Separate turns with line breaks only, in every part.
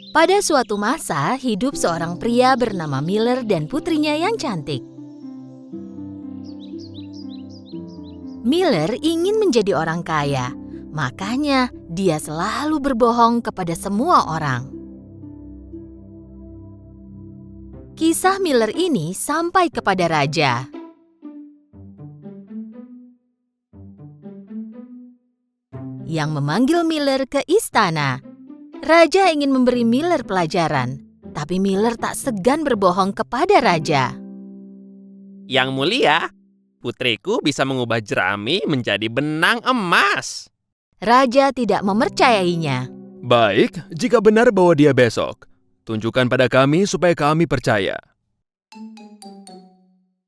Pada suatu masa, hidup seorang pria bernama Miller dan putrinya yang cantik. Miller ingin menjadi orang kaya, makanya dia selalu berbohong kepada semua orang. Kisah Miller ini sampai kepada raja. Yang memanggil Miller ke istana. Raja ingin memberi Miller pelajaran, tapi Miller tak segan berbohong kepada raja.
Yang mulia, putriku bisa mengubah jerami menjadi benang emas.
Raja tidak mempercayainya.
Baik, jika benar bahwa dia besok, tunjukkan pada kami supaya kami percaya.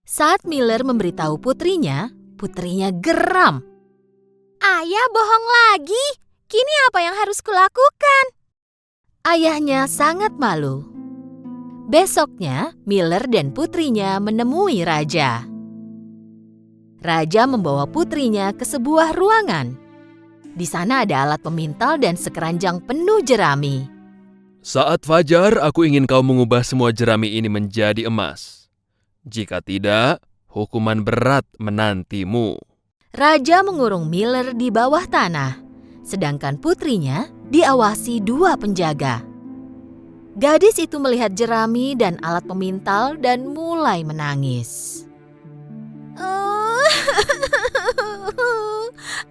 Saat Miller memberitahu putrinya geram. Ayah bohong lagi. Kini apa yang harus kulakukan? Ayahnya sangat malu. Besoknya, Miller dan putrinya menemui raja. Raja membawa putrinya ke sebuah ruangan. Di sana ada alat pemintal dan sekeranjang penuh jerami.
Saat fajar, aku ingin kau mengubah semua jerami ini menjadi emas. Jika tidak, hukuman berat menantimu.
Raja mengurung Miller di bawah tanah, sedangkan putrinya diawasi 2 penjaga. Gadis itu melihat jerami dan alat pemintal dan mulai menangis.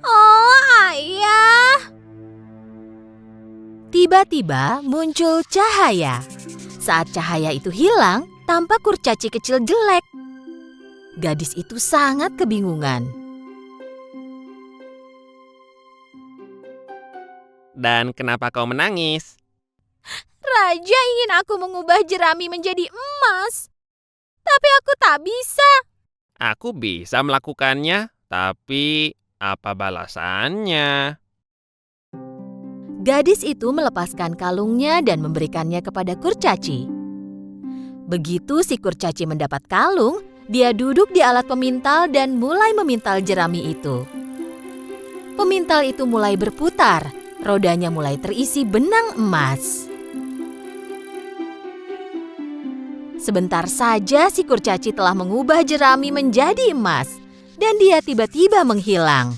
Oh, ayah! Tiba-tiba muncul cahaya. Saat cahaya itu hilang, tampak kurcaci kecil jelek. Gadis itu sangat kebingungan.
Dan kenapa kau menangis?
Raja ingin aku mengubah jerami menjadi emas, tapi aku tak bisa.
Aku bisa melakukannya, tapi apa balasannya?
Gadis itu melepaskan kalungnya dan memberikannya kepada kurcaci. Begitu si kurcaci mendapat kalung, dia duduk di alat pemintal dan mulai memintal jerami itu. Pemintal itu mulai berputar, rodanya mulai terisi benang emas. Sebentar saja si kurcaci telah mengubah jerami menjadi emas dan dia tiba-tiba menghilang.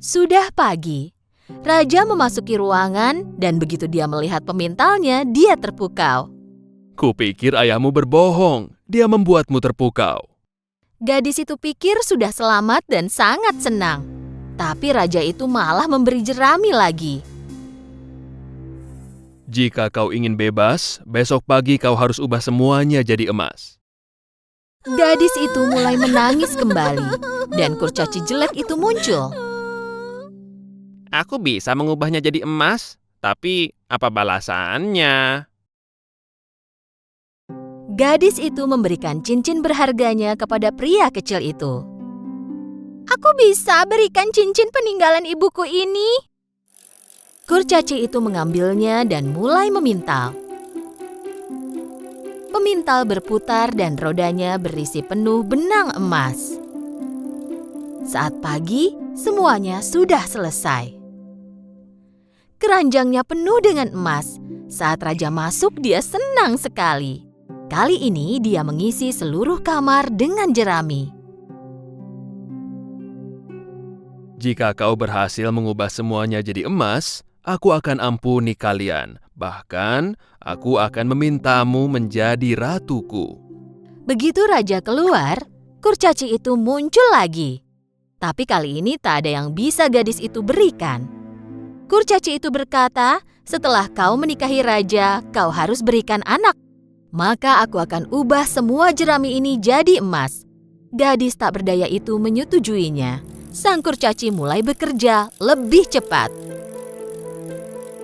Sudah pagi, raja memasuki ruangan dan begitu dia melihat pemintalnya, dia terpukau.
Kupikir ayahmu berbohong, dia membuatmu terpukau.
Gadis itu pikir sudah selamat dan sangat senang. Tapi raja itu malah memberi jerami lagi.
Jika kau ingin bebas, besok pagi kau harus ubah semuanya jadi emas.
Gadis itu mulai menangis kembali dan kurcaci jelek itu muncul.
Aku bisa mengubahnya jadi emas, tapi apa balasannya?
Gadis itu memberikan cincin berharganya kepada pria kecil itu. Aku bisa berikan cincin peninggalan ibuku ini. Kurcaci itu mengambilnya dan mulai memintal. Pemintal berputar dan rodanya berisi penuh benang emas. Saat pagi, semuanya sudah selesai. Keranjangnya penuh dengan emas. Saat raja masuk, dia senang sekali. Kali ini dia mengisi seluruh kamar dengan jerami.
Jika kau berhasil mengubah semuanya jadi emas, aku akan ampuni kalian. Bahkan, aku akan memintamu menjadi ratuku.
Begitu raja keluar, kurcaci itu muncul lagi. Tapi kali ini tak ada yang bisa gadis itu berikan. Kurcaci itu berkata, setelah kau menikahi raja, kau harus berikan anak. Maka aku akan ubah semua jerami ini jadi emas. Gadis tak berdaya itu menyetujuinya. Sang kurcaci mulai bekerja lebih cepat.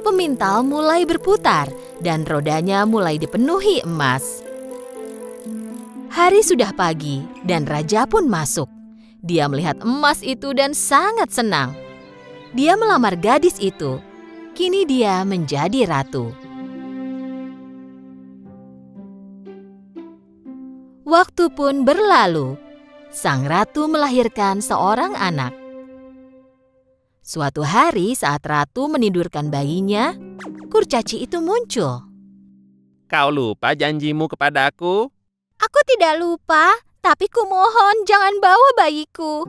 Pemintal mulai berputar dan rodanya mulai dipenuhi emas. Hari sudah pagi dan raja pun masuk. Dia melihat emas itu dan sangat senang. Dia melamar gadis itu. Kini dia menjadi ratu. Waktu pun berlalu. Sang ratu melahirkan seorang anak. Suatu hari saat ratu menidurkan bayinya, kurcaci itu muncul.
Kau lupa janjimu kepadaku?
Aku tidak lupa, tapi kumohon jangan bawa bayiku.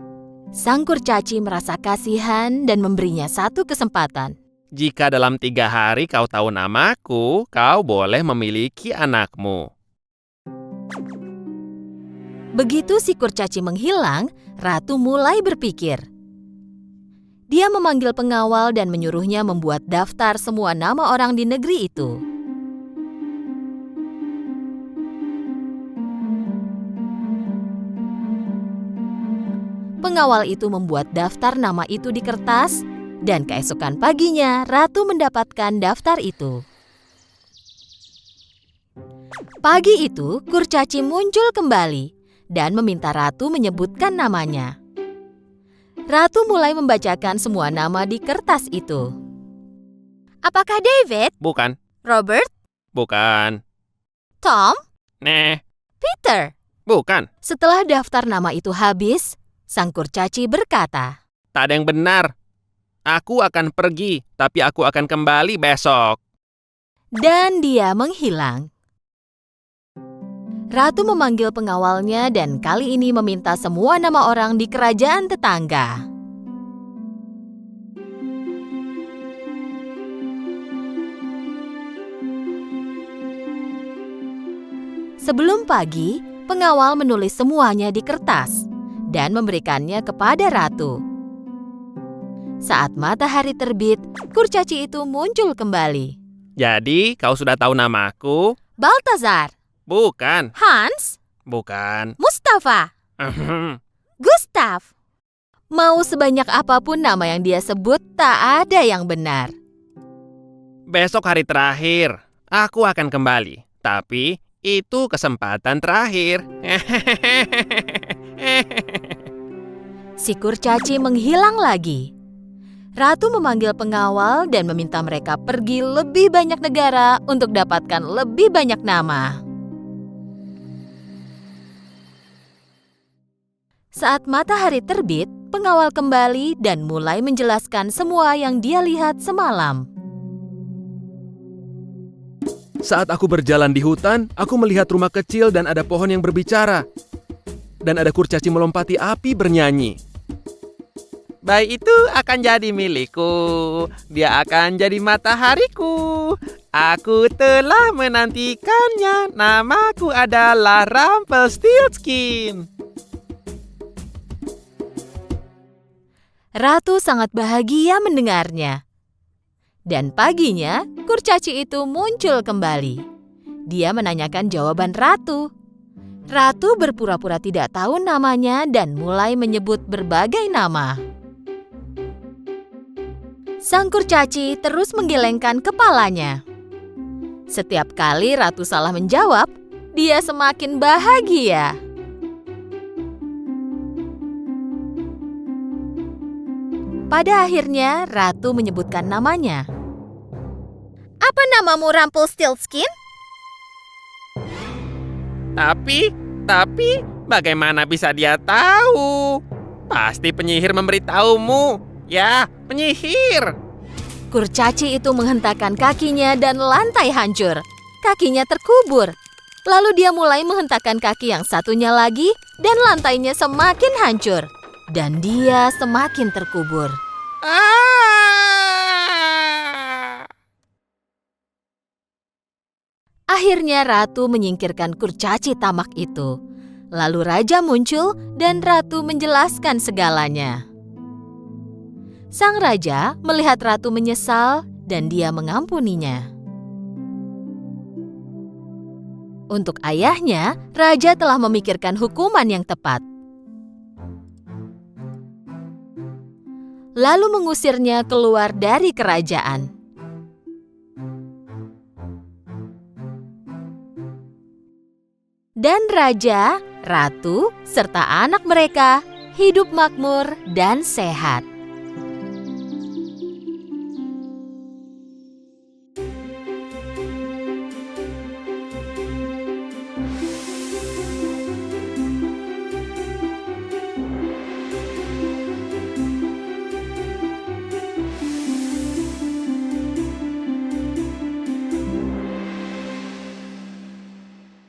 Sang kurcaci merasa kasihan dan memberinya satu kesempatan.
Jika dalam 3 hari kau tahu namaku, kau boleh memiliki anakmu.
Begitu si kurcaci menghilang, ratu mulai berpikir. Dia memanggil pengawal dan menyuruhnya membuat daftar semua nama orang di negeri itu. Pengawal itu membuat daftar nama itu di kertas, dan keesokan paginya ratu mendapatkan daftar itu. Pagi itu, kurcaci muncul kembali dan meminta ratu menyebutkan namanya. Ratu mulai membacakan semua nama di kertas itu. Apakah David,
Bukan,
Robert,
bukan,
Tom,
Peter,
Peter?
bukan.
Setelah daftar nama itu habis, sang kurcaci berkata,
Tak ada yang benar. Aku akan pergi, tapi aku akan kembali besok.
dan dia menghilang. Ratu memanggil pengawalnya dan kali ini meminta semua nama orang di kerajaan tetangga. Sebelum pagi, pengawal menulis semuanya di kertas dan memberikannya kepada ratu. Saat matahari terbit, kurcaci itu muncul kembali.
Jadi, kau sudah tahu namaku?
Baltazar,
Bukan,
Hans,
bukan.
Mustafa, Gustav. Mau sebanyak apapun nama yang dia sebut, tak ada yang benar.
Besok hari terakhir, aku akan kembali. Tapi, itu kesempatan terakhir.
Si kurcaci menghilang lagi. Ratu memanggil pengawal dan meminta mereka pergi lebih banyak negara untuk dapatkan lebih banyak nama. Saat matahari terbit, pengawal kembali dan mulai menjelaskan semua yang dia lihat semalam.
Saat aku berjalan di hutan, aku melihat rumah kecil dan ada pohon yang berbicara. Dan ada kurcaci melompati api bernyanyi.
Bayi itu akan jadi milikku. Dia akan jadi matahariku. Aku telah menantikannya. Namaku adalah Rumpelstiltskin.
Ratu sangat bahagia mendengarnya. Dan paginya, kurcaci itu muncul kembali. Dia menanyakan jawaban ratu. Ratu berpura-pura tidak tahu namanya dan mulai menyebut berbagai nama. Sang kurcaci terus menggelengkan kepalanya. Setiap kali ratu salah menjawab, dia semakin bahagia. Pada akhirnya, ratu menyebutkan namanya. Apa namamu, Rumpelstiltskin?
Tapi, bagaimana bisa dia tahu? Pasti penyihir memberitahumu. Ya, penyihir.
Kurcaci itu menghentakkan kakinya dan lantai hancur. Kakinya terkubur. Lalu dia mulai menghentakkan kaki yang satunya lagi dan lantainya semakin hancur. Dan dia semakin terkubur. Akhirnya ratu menyingkirkan kurcaci tamak itu. Lalu raja muncul dan ratu menjelaskan segalanya. Sang raja melihat ratu menyesal dan dia mengampuninya. Untuk ayahnya, raja telah memikirkan hukuman yang tepat. Lalu mengusirnya keluar dari kerajaan. Dan raja, ratu, serta anak mereka hidup makmur dan sehat.